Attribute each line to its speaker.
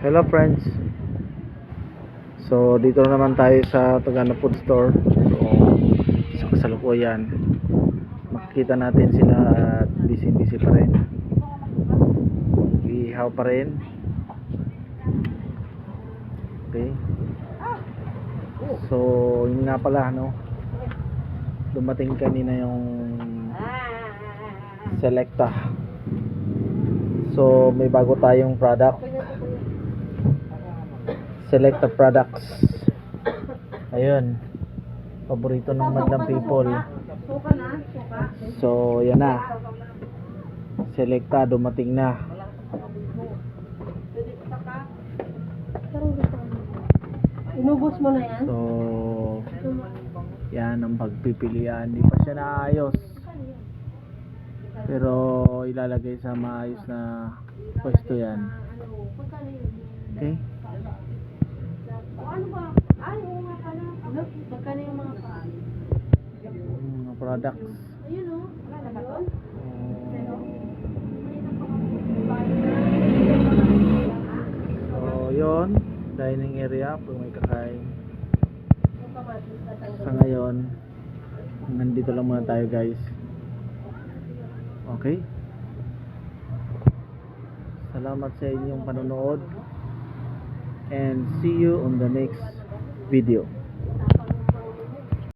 Speaker 1: Hello friends. So dito na naman tayo sa Tagana Food Store. So sa kasalukuyan makikita natin sila at busy pa rin. Ihaw pa rin. Okay. So yun nga pala dumating kanina yung Selecta. So may bago tayong product. Selecta products. Ayun. Paborito ng madlang people. So, yan na. Selecta dumating na.
Speaker 2: Inubos mo na yan?
Speaker 1: So, yan ang pagpipilian. Hindi pa siya naayos. Pero ilalagay sa maayos na pwesto yan. Okay?
Speaker 2: Ano ba? Ay, oo nga pala. Magkano yung mga
Speaker 1: Mga products.
Speaker 2: Ayun o. Wala ba doon?
Speaker 1: So, yun. Dining area pag may kakain. Sa ngayon, nandito lang muna tayo guys. Okay? Salamat sa inyong panonood. And see you on the next video.